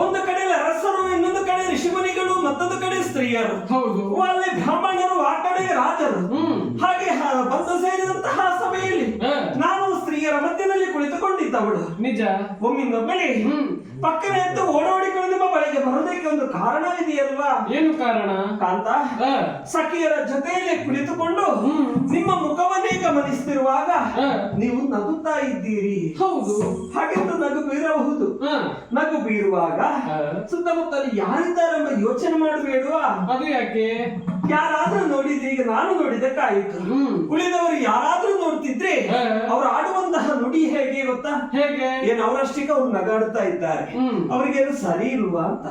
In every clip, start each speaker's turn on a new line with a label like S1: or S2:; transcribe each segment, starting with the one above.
S1: ಒಂದು ಕಡೆ ಅರಸರು, ಇನ್ನೊಂದು ಕಡೆ ಋಷಿಮುನಿಗಳು, ಮತ್ತೊಂದು ಕಡೆ ಸ್ತ್ರೀಯರು.
S2: ಹೌದು.
S1: ಅಲ್ಲಿ ಬ್ರಾಹ್ಮಣರು, ಆ ಕಡೆ ರಾಜರು. ಹಾಗೆ ಬಂದು ಸೇರಿದಂತಹ ಸಭೆಯಲ್ಲಿ ನಾನು ಸ್ತ್ರೀಯರ ಮಧ್ಯದಲ್ಲಿ ಕುಳಿತುಕೊಂಡಿದ್ದವಳು.
S2: ನಿಜ.
S1: ಒಮ್ಮಿಂದೊಮ್ಮೆಲೆ ಪಕ್ಕನೆ ಎದ್ದು ಓಡೋಡಿಕೊಂಡು ನಿಮ್ಮ ಬಳಿಗೆ ಬರೋದಕ್ಕೆ ಒಂದು ಕಾರಣವಿದೆಯಲ್ವಾ?
S2: ಏನು ಕಾರಣ?
S1: ಕಾಂತ, ಸಖಿಯರ ಜೊತೆಯಲ್ಲಿ ಕುಳಿತುಕೊಂಡು ನಿಮ್ಮ ಮುಖವನ್ನೇ ಗಮನಿಸುತ್ತಿರುವಾಗ ನೀವು ನಗುತ್ತಾ ಇದ್ದೀರಿ.
S2: ಹೌದು.
S1: ಹಾಗೆಂದು ನಗು ಬೀರಬಹುದು. ನಗು ಬೀರುವಾಗ ಸುತ್ತಮುತ್ತಲು ಯಾರಿದ್ದಾರೆಂಬ ಯೋಚನೆ ಮಾಡಬೇಡುವ?
S2: ಅದು ಯಾಕೆ?
S1: ಯಾರಾದ್ರೂ ನೋಡಿದ್ರೆ, ಈಗ ನಾನು ನೋಡಿದಕ್ಕಾಯಿತು, ಉಳಿದವರು ಯಾರಾದ್ರೂ ನೋಡ್ತಿದ್ರೆ ಅವ್ರು ಆಡುವಂತಹ ನುಡಿ ಹೇಗೆ ಗೊತ್ತಾ?
S2: ಹೇಗೆ?
S1: ಏನ್ ಅವರಷ್ಟಕ್ಕೆ ಅವ್ರು ನಗಾಡುತ್ತಾ ಇದ್ದಾರೆ, ಅವ್ರಿಗೇನು ಸರಿ ಇಲ್ವಾ ಅಂತ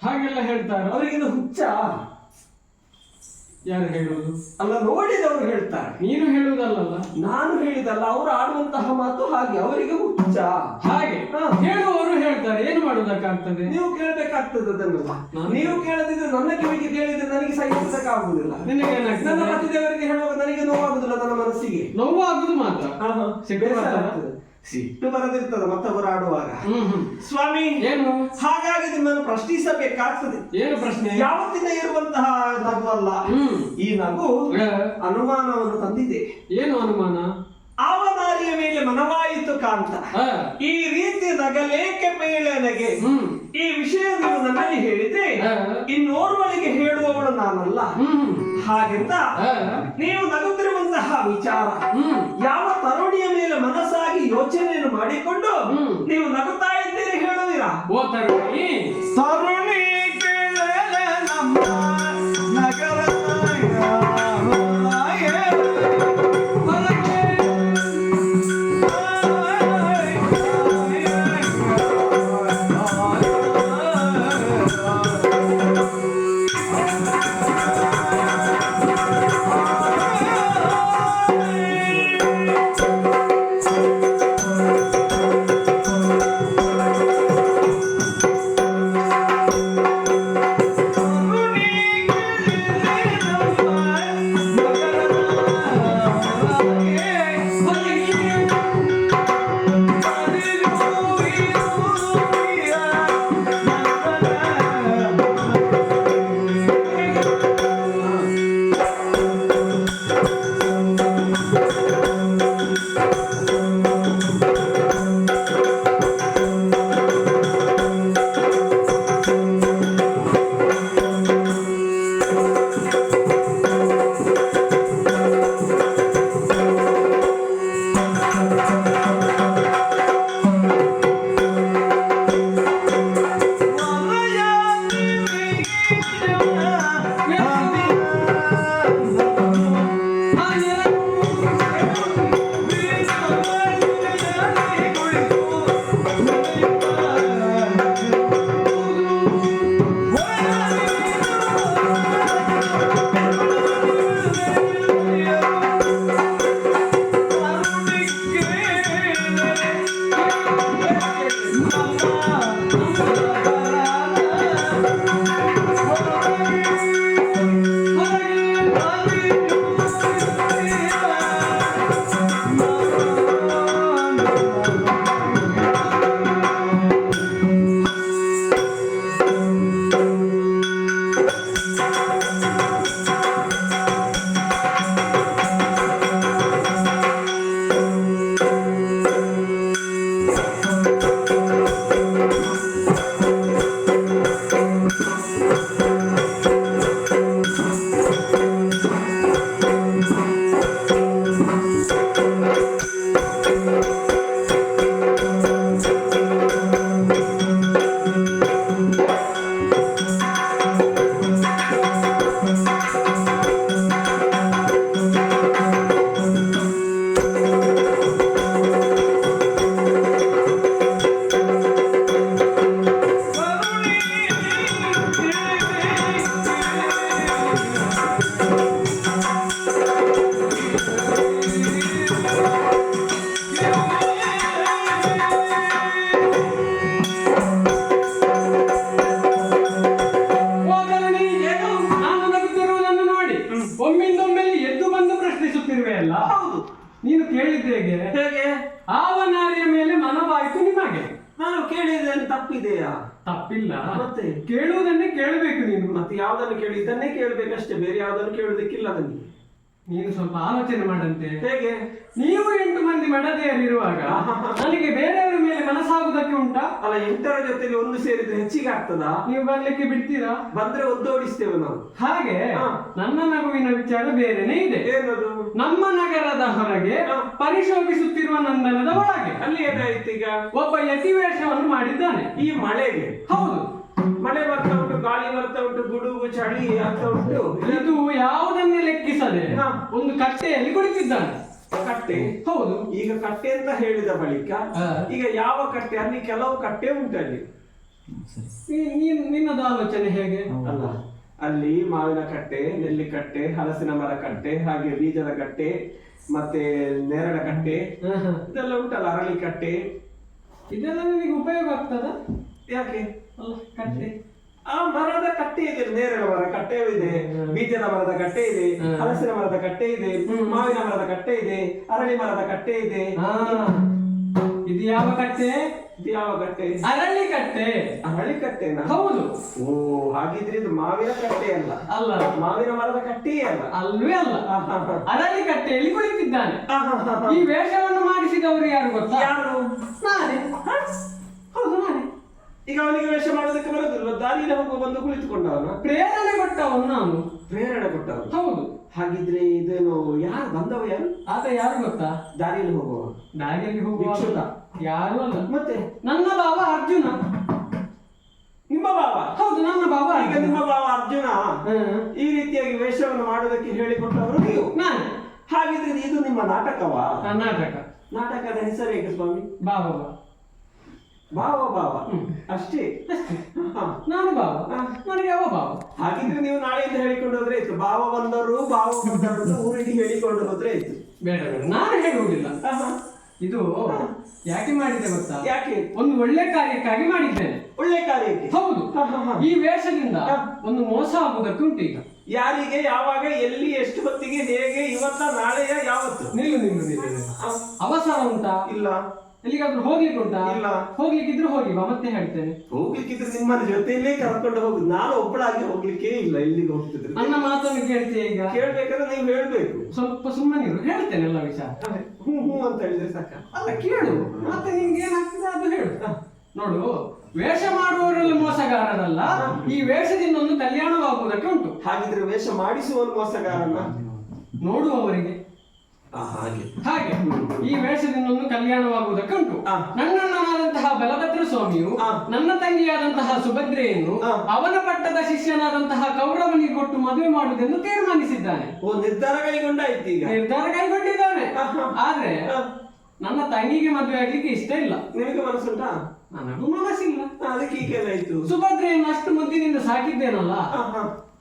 S2: ಹಾಗೆಲ್ಲ ಹೇಳ್ತಾರೆ.
S1: ಅವ್ರಿಗೇನು ಹುಚ್ಚ?
S2: ಯಾರು ಹೇಳುವುದು?
S1: ಅಲ್ಲ, ನೋಡಿದವರು ಹೇಳ್ತಾರೆ.
S2: ನೀನು ಹೇಳುವುದಲ್ಲ.
S1: ನಾನು ಹೇಳಿದಲ್ಲ, ಅವರು ಆಡುವಂತಹ ಮಾತು ಹಾಗೆ, ಅವರಿಗೆ ಹುಚ್ಚ
S2: ಹಾಗೆ ಹೇಳುವವರು ಹೇಳ್ತಾರೆ. ಏನು ಮಾಡುವುದಕ್ಕಾಗ್ತದೆ?
S1: ನೀವು ಕೇಳಬೇಕಾಗ್ತದೆ ಅದನ್ನೆಲ್ಲ. ನೀವು ಕೇಳದಿದ್ರೆ ನನ್ನ ಕಿವಿಗೆ ಕೇಳಿದ್ರೆ ನನಗೆ ಸಹಿಸಕ್ಕಾಗುವುದಿಲ್ಲ.
S2: ನಿನಗೆ
S1: ನನ್ನ ಪತಿದೇವರಿಗೆ ಹೇಳುವಾಗ ನನಗೆ ನೋವಾಗುದಿಲ್ಲ, ನನ್ನ ಮನಸ್ಸಿಗೆ
S2: ನೋವು ಆಗುದು ಮಾತ್ರ.
S1: ಸಿಟ್ಟು ಬರದಿರ್ತದ ಮತ್ತೊಬ್ಬರು ಆಡುವಾಗ. ಸ್ವಾಮಿ,
S2: ಏನು
S1: ಹಾಗಾಗಿ ನಿಮ್ಮನ್ನು ಪ್ರಶ್ನಿಸಬೇಕಾಗ್ತದೆ.
S2: ಏನು ಪ್ರಶ್ನೆ?
S1: ಯಾವತ್ತಿನ ಇರುವಂತಹ ನಗು ಅಲ್ಲ ಈ ನಗು, ಅನುಮಾನವನ್ನು ತಂದಿದೆ.
S2: ಏನು ಅನುಮಾನ?
S1: ಅವನಾರಿಯ ಮೇಲೆ ಮನವಾಯಿತು ಕಾಂತ, ಈ ರೀತಿ ನಗಲೇಕೆ ಮೇಳನೆಗೆ? ಈ ವಿಷಯ ನೀವು ನನ್ನಲ್ಲಿ ಹೇಳಿದ್ರೆ ಇನ್ನೋರ್ವಳಿಗೆ ಹೇಳುವವಳು ನಾನಲ್ಲ. ಹಾಗೆಂತ ನೀವು ನಗುತ್ತಿರುವಂತಹ ವಿಚಾರ ಯಾವ ತರುಣಿಯ ಮೇಲೆ ಮನಸ್ಸಾಗಿ ಯೋಚನೆಯನ್ನು ಮಾಡಿಕೊಂಡು ನೀವು ನಗುತ್ತಾ ಇದ್ದೀರಿ ಹೇಳುವಿರಾ?
S2: ಓ ತರುಣಿ,
S1: ತರುಣಿ ಕೇಳಲೆ ನಮ್ಮ ನಗರ
S2: ನೀನು ಕೇಳಿದ್ದೆ ಹೇಗೆ? ಆವನಾರಿಯ ಮೇಲೆ ಮನವಾಯಿತು ನಿಮಗೆ.
S1: ನಾನು ಕೇಳಿದ್ದೇನೆ, ತಪ್ಪಿದೆಯಾ?
S2: ತಪ್ಪಿಲ್ಲ.
S1: ಮತ್ತೆ
S2: ಕೇಳುವುದನ್ನೇ ಕೇಳಬೇಕು ನೀನು.
S1: ಮತ್ತೆ ಯಾವ್ದನ್ನು ಕೇಳಿ ಇದನ್ನೇ ಕೇಳಬೇಕಷ್ಟೇ, ಬೇರೆ ಯಾವ್ದನ್ನು ಕೇಳುವುದಕ್ಕಿಲ್ಲ ನನಗೆ.
S2: ನೀನು ಸ್ವಲ್ಪ ಆಲೋಚನೆ ಮಾಡಂತೆ.
S1: ಹೇಗೆ?
S2: ನೀವು 8 ಮಂದಿ ಮಡದಿಯರಿರುವಾಗ ನನಗೆ ಬೇರೆಯವರ ಮೇಲೆ ಮನಸ್ಸಾಗುವುದಕ್ಕೆ ಉಂಟಾ?
S1: ಅಲ್ಲ, 8ರ ಜೊತೆಲಿ ಒಂದು ಸೇರಿದ್ರೆ ಹೆಚ್ಚಿಗೆ ಆಗ್ತದಾ?
S2: ನೀವು ಬರ್ಲಿಕ್ಕೆ ಬಿಡ್ತೀರಾ?
S1: ಬಂದ್ರೆ ಒದ್ದೋಡಿಸ್ತೇವೆ ನಾವು.
S2: ಹಾಗೆ ನನ್ನ ನಗುವಿನ ವಿಚಾರ ಬೇರೆನೇ ಇದೆ.
S1: ಏನದು?
S2: ನಮ್ಮ ನಗರದ ಹೊರಗೆ ಪರಿಶೋಭಿಸುತ್ತಿರುವ ನಂದನದ ಒಳಗೆ
S1: ಅಲ್ಲಿ ಏನಾಯ್ತು ಈಗ?
S2: ಒಬ್ಬ ಯತಿವೇಷವನ್ನು ಮಾಡಿದ್ದಾನೆ.
S1: ಈ ಮಳೆಗೆ?
S2: ಹೌದು,
S1: ಮಳೆ ಬರ್ತಾ ಉಂಟು, ಗಾಳಿ ಬರ್ತಾ ಉಂಟು, ಗುಡುಗು ಚಳಿ ಆಗ್ತಾ ಉಂಟು.
S2: ಇದು ಯಾವುದನ್ನೇ ಲೆಕ್ಕಿಸದೆ ಒಂದು ಕಟ್ಟೆಯಲ್ಲಿ ಕುಳಿತಿದ್ದಾನೆ.
S1: ಕಟ್ಟೆ?
S2: ಹೌದು.
S1: ಈಗ ಕಟ್ಟೆ ಅಂತ ಹೇಳಿದ ಬಳಿಕ ಈಗ ಯಾವ ಕಟ್ಟೆ? ಅಲ್ಲಿ ಕೆಲವು ಕಟ್ಟೆ ಉಂಟು ಅಲ್ಲಿ.
S2: ನಿನ್ನದ ಆಲೋಚನೆ ಹೇಗೆ?
S1: ಅಲ್ಲ,
S3: ಅಲ್ಲಿ ಮಾವಿನ ಕಟ್ಟೆ, ನೆಲ್ಲಿಕಟ್ಟೆ, ಹಲಸಿನ ಮರ ಕಟ್ಟೆ, ಹಾಗೆ ಬೀಜದ ಕಟ್ಟೆ, ಮತ್ತೆ ನೇರಳ ಕಟ್ಟೆ ಇದೆಲ್ಲ ಉಂಟಲ್ಲ, ಅರಳಿ ಕಟ್ಟೆ.
S2: ಇದೆಲ್ಲ ನಿಮಗೆ ಉಪಯೋಗ ಆಗ್ತದ?
S3: ಯಾಕೆ?
S2: ಅಲ್ಲ ಕಟ್ಟೆ,
S3: ಆ ಮರದ ಕಟ್ಟೆ ಇದೆ, ನೇರಳ ಮರ ಕಟ್ಟೆ ಇದೆ, ಬೀಜದ ಮರದ ಕಟ್ಟೆ ಇದೆ, ಹಲಸಿನ ಮರದ ಕಟ್ಟೆ ಇದೆ, ಮಾವಿನ ಮರದ ಕಟ್ಟೆ ಇದೆ, ಅರಳಿ ಮರದ ಕಟ್ಟೆ ಇದೆ.
S2: ಇದು ಯಾವ ಕಟ್ಟೆ?
S3: ಇದು ಯಾವ ಕಟ್ಟೆ?
S2: ಅರಳಿ ಕಟ್ಟೆ.
S3: ಅರಳಿ ಕಟ್ಟೆನಾ?
S2: ಹೌದು.
S3: ಓ, ಹಾಗಿದ್ರೆ ಇದು ಮಾವಿನ ಕಟ್ಟೆ ಅಲ್ಲ.
S2: ಅಲ್ಲ,
S3: ಮಾವಿನ ಮರದ ಕಟ್ಟೆಯೇ ಅಲ್ಲ.
S2: ಅಲ್ವೇ ಅಲ್ಲ. ಅರಳಿ ಕಟ್ಟೆಯಲ್ಲಿ ಕುಳಿತಿದ್ದಾನೆ. ಈ ವೇಷವನ್ನು ಮಾಡಿಸಿದವರು ಯಾರು ಗೊತ್ತಾ?
S3: ಯಾರು?
S2: ನಾನೇ. ಹೌದು, ನಾನೇ.
S3: ಈಗ ಅವನಿಗೆ ವೇಷ ಮಾಡೋದಕ್ಕೆ ಬರೋದಿಲ್ಲ, ದಾರಿಯಲ್ಲಿ ಹೋಗುವ ಬಂದು ಕುಳಿತುಕೊಂಡವನು.
S2: ಪ್ರೇರಣೆ ಕೊಟ್ಟವನು ನಾನು.
S3: ಪ್ರೇರಣೆ ಕೊಟ್ಟವನು?
S2: ಹೌದು.
S3: ಹಾಗಿದ್ರೆ ಇದೇನು ಯಾರು ಬಂದವ? ಯಾರು
S2: ಆತ? ಯಾರು ಗೊತ್ತಾ?
S3: ದಾರಿಯಲ್ಲಿ ಹೋಗುವ,
S2: ದಾರಿಯಲ್ಲಿ ಹೋಗುವ
S3: ಭಿಕ್ಷುಕ?
S2: ಯಾರು ಅಲ್ಲ,
S3: ಮತ್ತೆ
S2: ನನ್ನ ಭಾವ ಅರ್ಜುನ.
S3: ನಿಮ್ಮ ಭಾವ?
S2: ಹೌದು, ನನ್ನ ಭಾವ.
S3: ಈಗ ನಿಮ್ಮ ಭಾವ ಅರ್ಜುನ ಈ ರೀತಿಯಾಗಿ ವೇಷವನ್ನು ಮಾಡೋದಕ್ಕೆ ಹೇಳಿಕೊಟ್ಟವರು ನೀವು.
S2: ನಾನು.
S3: ಹಾಗಿದ್ರೆ ಇದು ನಿಮ್ಮ ನಾಟಕವಾ?
S2: ನಾಟಕ.
S3: ನಾಟಕದ ಹೆಸರು ಹೇಗೆ ಸ್ವಾಮಿ?
S2: ಭಾವ.
S3: ಭಾವ ಭಾವ ಅಷ್ಟೇ.
S2: ನಾನು ಭಾವ, ನನಗೆ ಯಾವ ಭಾವ?
S3: ಹಾಗಿದ್ರೆ ನೀವು ನಾಳೆಯಿಂದ ಹೇಳಿಕೊಂಡು ಹೋದ್ರೆ ಇತ್ತು, ಭಾವ ಬಂದವರು ಭಾವ ಬಂದವರು ಊರಿಗೆ ಹೇಳಿಕೊಂಡು ಹೋದ್ರೆ ಇತ್ತು.
S2: ಬೇಡ ಬೇಡ, ನಾನು ಹೇಳುವುದಿಲ್ಲ. ಇದು ಯಾಕೆ ಮಾಡಿದೆ ಗೊತ್ತಾ?
S3: ಯಾಕೆ?
S2: ಒಂದು ಒಳ್ಳೆ ಕಾರ್ಯಕ್ಕಾಗಿ ಮಾಡಿದ್ದೇನೆ.
S3: ಒಳ್ಳೆ ಕಾರ್ಯಕ್ಕೆ?
S2: ಹೌದು. ಈ ವೇಷದಿಂದ ಒಂದು ಮೋಸ ಆಗುವುದಕ್ಕೆ ಉಂಟು. ಈಗ
S3: ಯಾರಿಗೆ, ಯಾವಾಗ, ಎಲ್ಲಿ, ಎಷ್ಟು ಹೊತ್ತಿಗೆ, ಹೇಗೆ, ಇವತ್ತ, ನಾಳೆಯ, ಯಾವತ್ತು?
S2: ನಿಲ್ಲು ನಿಲ್ಲು ನಿಲ್ಲು. ಅವಸರ ಉಂಟಾ?
S3: ಇಲ್ಲ.
S2: ಎಲ್ಲಿಗಾದ್ರೂ ಹೋಗ್ಲಿಕ್ಕೆ ಉಂಟಾ?
S3: ಇಲ್ಲ.
S2: ಹೋಗ್ಲಿಕ್ಕಿದ್ರು ಹೋಗಿ ಬಾ, ಮತ್ತೆ ಹೇಳ್ತೇನೆ.
S3: ಹೋಗ್ಲಿಕ್ಕಿದ್ರೆ ನಿಮ್ಮ ಜೊತೆಯಲ್ಲೇ ಕರ್ಕೊಂಡು ಹೋಗುದು, ನಾನು ಒಬ್ಬಳಾಗಿ ಹೋಗ್ಲಿಕ್ಕೆ ಇಲ್ಲ. ಎಲ್ಲಿಗೆ ಹೋಗ್ತಿದ್ರೆ
S2: ನನ್ನ ಮಾತನ್ನು ಕೇಳ್ತೀಯ? ಈಗ
S3: ಕೇಳ್ಬೇಕಾದ್ರೆ ನೀವು ಹೇಳ್ಬೇಕು.
S2: ಸ್ವಲ್ಪ ಸುಮ್ಮನಿರು, ಹೇಳ್ತೇನೆ ಎಲ್ಲ ವಿಚಾರ.
S3: ಹ್ಞೂ ಹ್ಞೂ ಅಂತ ಹೇಳಿದ್ರೆ ಸಾಕ?
S2: ಅಲ್ಲ, ಕೇಳು, ಮತ್ತೆ ನಿಮ್ಗೆ ಏನಾಗ್ತದೆ ಅದು ಹೇಳು. ನೋಡು, ವೇಷ ಮಾಡುವವರೆಲ್ಲ ಮೋಸಗಾರರಲ್ಲ. ಈ ವೇಷದಿಂದ ಒಂದು ಕಲ್ಯಾಣವಾಗುವುದಕ್ಕೆ ಉಂಟು.
S3: ಹಾಗಿದ್ರೆ ವೇಷ ಮಾಡಿಸುವ ಮೋಸಗಾರನ
S2: ನೋಡುವವರಿಗೆ ಹಾಗೆ ಈ ವೇಷದಿಂದ ಒಂದು ಕಲ್ಯಾಣವಾಗುವುದಕ್ಕೆ ಉಂಟು. ನನ್ನಣ್ಣನಾದಂತಹ ಬಲಭದ್ರ ಸ್ವಾಮಿಯು ನನ್ನ ತಂಗಿಯಾದಂತಹ ಸುಭದ್ರೆಯನ್ನು ಅವನ ಪಟ್ಟದ ಶಿಷ್ಯನಾದಂತಹ ಕೌರವನಿಗೆ ಕೊಟ್ಟು ಮದುವೆ ಮಾಡುವುದೆಂದು ತೀರ್ಮಾನಿಸಿದ್ದಾನೆ.
S3: ಓ, ನಿರ್ಧಾರ ಕೈಗೊಂಡಾಯ್ತು. ಈಗ
S2: ನಿರ್ಧಾರ ಕೈಗೊಂಡಿದ್ದಾನೆ. ಆದ್ರೆ ನನ್ನ ತಂಗಿಗೆ ಮದುವೆ ಆಗ್ಲಿಕ್ಕೆ ಇಷ್ಟ ಇಲ್ಲ.
S3: ನಿಮಗೆ ಮನಸ್ಸುಂಟಾ?
S2: ನನಗೂ ಮನಸ್ಸಿಲ್ಲ.
S3: ಅದಕ್ಕೆ ಈಗೇನಾಯ್ತು?
S2: ಸುಭದ್ರೆಯನ್ನು ಅಷ್ಟು ಮುದ್ದಿನಿಂದ ಸಾಕಿದ್ದೇನಲ್ಲ,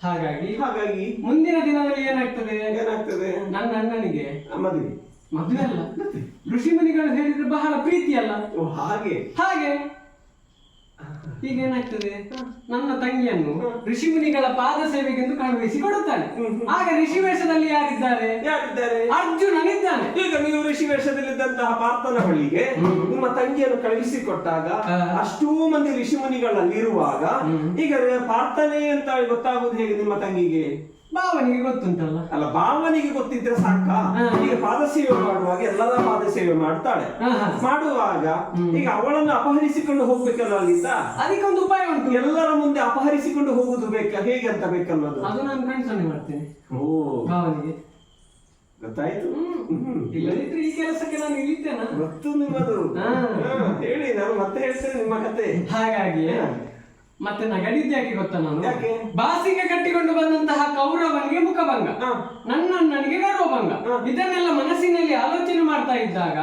S2: ಹಾಗಾಗಿ ಮುಂದಿನ ದಿನದಲ್ಲಿ ಏನಾಗ್ತದೆ? ನನ್ನ ಅಣ್ಣನಿಗೆ ಮದುವೆ ಅಲ್ಲ, ಋಷಿ ಮುನಿಗಳು ಹೇಳಿದ್ರೆ ಬಹಳ ಪ್ರೀತಿ ಅಲ್ಲ. ಹಾಗೆ ಈಗ ಏನಾಗ್ತದೆ, ನನ್ನ ತಂಗಿಯನ್ನು ಋಷಿ ಮುನಿಗಳ ಪಾದ ಸೇವೆಗೆಂದು ಕಳುಹಿಸಿ ಕೊಡುತ್ತಾನೆ. ಆಗ ಋಷಿ ವೇಷದಲ್ಲಿ ಯಾರಿದ್ದಾರೆ? ಅರ್ಜುನನಿದ್ದಾನೆ.
S3: ಈಗ ನೀವು ಋಷಿ ವೇಷದಲ್ಲಿದ್ದಂತಹ ಪಾರ್ಥನ ಬಳಿಗೆ ನಿಮ್ಮ ತಂಗಿಯನ್ನು ಕಳುಹಿಸಿಕೊಟ್ಟಾಗ ಅಷ್ಟೂ ಮಂದಿ ಋಷಿ ಮುನಿಗಳಲ್ಲಿರುವಾಗ ಈಗ ಪಾರ್ಥನೆ ಅಂತ ಗೊತ್ತಾಗುವುದು ಹೇಗೆ ನಿಮ್ಮ ತಂಗಿಗೆ?
S2: ಭಾವನಿಗೆ ಗೊತ್ತುಂಟಲ್ಲ.
S3: ಅಲ್ಲ, ಭಾವನಿಗೆ ಗೊತ್ತಿದ್ರೆ ಸಾಕ. ಈಗ ಪಾದ ಸೇವೆ ಮಾಡುವಾಗ ಎಲ್ಲರ ಪಾದ ಸೇವೆ ಮಾಡ್ತಾಳೆ. ಮಾಡುವಾಗ ಈಗ ಅವಳನ್ನು ಅಪಹರಿಸಿಕೊಂಡು ಹೋಗ್ಬೇಕಲ್ಲ ಅಲ್ಲಿಂದ.
S2: ಅದಕ್ಕೊಂದು ಉಪಾಯ ಉಂಟು.
S3: ಎಲ್ಲರ ಮುಂದೆ ಅಪಹರಿಸಿಕೊಂಡು ಹೋಗುದು ಬೇಕಾ, ಹೇಗೆ ಅಂತ ಬೇಕನ್ನೋದು
S2: ಅದು ನಾನು ಕಣ್ಸನೆ ಮಾಡ್ತೇನೆ.
S3: ಓ,
S2: ಭಾವನಿಗೆ
S3: ಗೊತ್ತಾಯ್ತು.
S2: ಇಲ್ಲದಿದ್ರೆ ಈ ಕೆಲಸಕ್ಕೆ ನಾನು ಇಳಿತೇನ?
S3: ಗೊತ್ತು ನಿಮ್ಮದು. ಹೇಳಿ, ನಾನು ಮತ್ತೆ ಹೇಳ್ತೇನೆ ನಿಮ್ಮ ಕತೆ.
S2: ಹಾಗಾಗಿ ಮತ್ತೆ ನಗಡಿದ್ಯಾಕೆ ಗೊತ್ತಾ? ನಾನು
S3: ಯಾಕೆ?
S2: ಬಾಸಿಗೆ ಕಟ್ಟಿಕೊಂಡು ಬಂದಂತಹ ಕೌರವನಿಗೆ ಮುಖಭಂಗ, ನನ್ನಣ್ಣನಿಗೆ ಗರ್ವಭಂಗ, ಇದನ್ನೆಲ್ಲ ಮನಸ್ಸಿನಲ್ಲಿ ಆಲೋಚನೆ ಮಾಡ್ತಾ ಇದ್ದಾಗ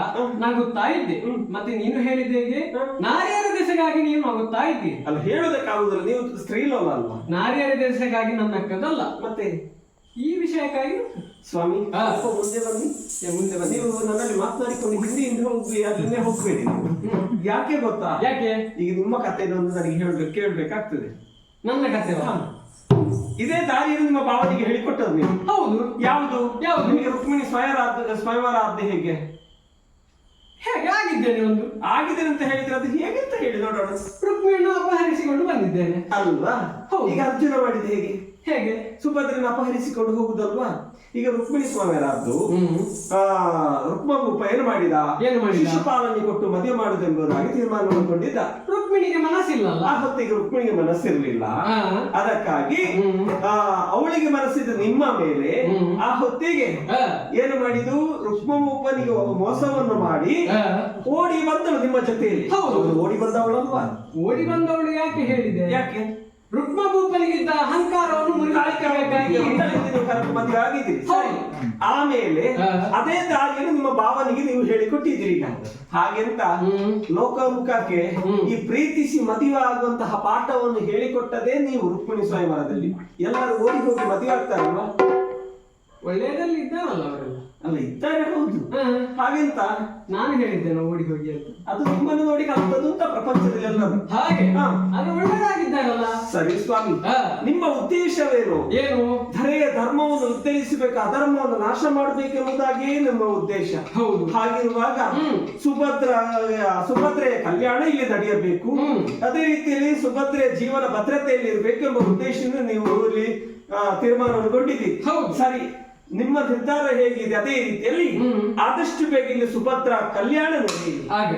S2: ನಗುತ್ತಾ ಇದ್ದೆ. ಮತ್ತೆ ನೀನು ಹೇಳಿದ್ದೇಗೆ ನಾರಿಯರ ದೆಸೆಗಾಗಿ ನೀವು ನಗುತ್ತಾ ಇದ್ದೀರಿ.
S3: ಅಲ್ಲ, ಹೇಳೋದಕ್ಕಾಗುದಿಲ್ಲ, ನೀವು ಸ್ತ್ರೀಲೋಲ ಅಲ್ವಾ?
S2: ನಾರಿಯರ ದೆಸೆಗಾಗಿ ನನ್ನ ನಕ್ಕದಲ್ಲ,
S3: ಮತ್ತೆ
S2: ಈ ವಿಷಯಕ್ಕಾಗಿ.
S3: ಸ್ವಾಮಿ, ಮುಂದೆ ಬನ್ನಿ. ನೀವು ನನ್ನಲ್ಲಿ ಮಾತನಾಡಿಕೊಂಡು ಹಿಂದೆ ಹೋಗಿ ಅದನ್ನೇ ಹೋಗ್ಬೇಡಿ. ಯಾಕೆ ಗೊತ್ತಾ?
S2: ಯಾಕೆ? ಈಗ
S3: ನಿಮ್ಮ ಕಥೆಯನ್ನು ನನಗೆ ಕೇಳ್ಬೇಕಾಗ್ತದೆ.
S2: ನನ್ನ ಕಥೆ
S3: ಇದೇ ದಾರಿಯನ್ನು ನಿಮ್ಮ ಭಾವನಿಗೆ ಹೇಳಿಕೊಟ್ಟದ್ದು ನೀವು?
S2: ಹೌದು.
S3: ಯಾವುದು? ನಿಮಗೆ ರುಕ್ಮಿಣಿ ಸ್ವಯಂವರ ಆದ್ದೆ ಹೇಗೆ
S2: ಆಗಿದ್ದೇನೆ? ಒಂದು
S3: ಆಗಿದೆ ಅಂತ ಹೇಳಿದ್ರೆ ಅದು ಹೇಗೆ ಅಂತ ಹೇಳಿ ನೋಡೋಣ.
S2: ರುಕ್ಮಿಣಿಯನ್ನು ಅಪಹರಿಸಿಕೊಂಡು ಬಂದಿದ್ದೇನೆ
S3: ಅಲ್ವಾ? ಈಗ ಅರ್ಜುನ ಮಾಡಿದ ಹೇಗೆ? ಸುಭದ್ರನ ಅಪಹರಿಸಿಕೊಂಡು ಹೋಗುದಲ್ವಾ? ಈಗ ರುಕ್ಮಿಣಿ ಸ್ವಾಮಿಯರಾದ್ದು ರುಕ್ಮಭೂಪ ಏನು ಮಾಡಿದ? ಶಿಶುಪಾಲನೆ ಕೊಟ್ಟು ಮದುವೆ ಮಾಡುವುದೆಂಬುದಾಗಿ ತೀರ್ಮಾನ ಮಾಡಿಕೊಂಡಿದ್ದ.
S2: ರುಕ್ಮಿಣಿಗೆ ಮನಸ್ಸಿಲ್ಲಲ್ಲ.
S3: ಆ ಹೊತ್ತಿಗೆ ರುಕ್ಮಿಣಿಗೆ ಮನಸ್ಸಿರ್ಲಿಲ್ಲ. ಅದಕ್ಕಾಗಿ ಅವಳಿಗೆ ಮನಸ್ಸಿದ್ದು ನಿಮ್ಮ ಮೇಲೆ. ಆ ಹೊತ್ತಿಗೆ ಏನು ಮಾಡಿದು? ರುಕ್ಮಭೂಪನಿಗೆ ಮೋಸವನ್ನು ಮಾಡಿ ಓಡಿ ಬಂದಳು ನಿಮ್ಮ ಜೊತೆಯಲ್ಲಿ.
S2: ಹೌದು,
S3: ಓಡಿ ಬಂದವಳಲ್ವಾ?
S2: ಓಡಿ ಬಂದವಳು ಯಾಕೆ ಹೇಳಿದೆ?
S3: ಯಾಕೆ?
S2: ರುಕ್ಮಭೂಪನಿಗಿದ್ದ ಅಹಂಕಾರವನ್ನು ಮುರಿದಾಕಬೇಕಾಗಿ
S3: ಮದುವೆ ಆಗಿದ್ದೀರಿ ಸರಿ. ಆಮೇಲೆ ಅದೇ ದಾರಿಯನ್ನು ನಿಮ್ಮ ಭಾವನಿಗೆ ನೀವು ಹೇಳಿಕೊಟ್ಟಿದ್ದೀರಿ ಈಗ ಹಾಗೆಂತ ಲೋಕಮುಖಕ್ಕೆ ಈ ಪ್ರೀತಿಸಿ ಮದುವೆ ಆಗುವಂತಹ ಪಾಠವನ್ನು ಹೇಳಿಕೊಟ್ಟದೇ ನೀವು ರುಕ್ಮಿಣಿ ಸ್ವಯಂವರದಲ್ಲಿ. ಎಲ್ಲರೂ ಓಡಿ ಹೋಗಿ ಮದುವೆ ಆಗ್ತಾರಲ್ವಾ?
S2: ಒಳ್ಳೆಯದಲ್ಲಿ ಇದ್ದಾರಲ್ಲ ಅವರೆಲ್ಲ.
S3: ಅಲ್ಲ ಇದ್ದಾರೆ, ಹೌದು. ಹಾಗೆಂತ
S2: ನಾನು ಹೇಳಿದ್ದೇನೆ ಓಡಿ ಹೋಗಿ ಅಂತ.
S3: ಅದು ನಿಮ್ಮನ್ನು ನೋಡಿ ಕಲ್ತದ್ದು ಅಂತ ಪ್ರಪಂಚದಲ್ಲಿ ಎಲ್ಲರೂ
S2: ಹಾಗೆ ಅದು ಒಳ್ಳೆಯದಾಗಿದ್ದಾರಲ್ಲ.
S3: ಸರಿ ಸ್ವಾಮಿ, ನಿಮ್ಮ ಉದ್ದೇಶವೇನು?
S2: ಏನು?
S3: ಧರೆಯ ಧರ್ಮವನ್ನು ಉತ್ತರಿಸಬೇಕು, ಅಧರ್ಮವನ್ನು ನಾಶ ಮಾಡಬೇಕೆಂಬುದಾಗಿಯೇ ನಮ್ಮ ಉದ್ದೇಶ.
S2: ಹೌದು.
S3: ಹಾಗಿರುವಾಗ ಸುಭದ್ರೆಯ ಕಲ್ಯಾಣ ಇಲ್ಲಿ ನಡೆಯಬೇಕು, ಅದೇ ರೀತಿಯಲ್ಲಿ ಸುಭದ್ರೆಯ ಜೀವನ ಭದ್ರತೆಯಲ್ಲಿ ಇರಬೇಕು ಎಂಬ ಉದ್ದೇಶದಿಂದ ನೀವು ಇಲ್ಲಿ ತೀರ್ಮಾನಗೊಂಡಿದ್ದೀರಿ. ಸರಿ, ನಿಮ್ಮ ನಿರ್ಧಾರ ಹೇಗಿದೆ ಅದೇ ರೀತಿಯಲ್ಲಿ ಆದಷ್ಟು ಬೇಗ ಇಲ್ಲಿ ಸುಭದ್ರ ಕಲ್ಯಾಣ ನಡೆಯಲಿ.
S2: ಹಾಗೆ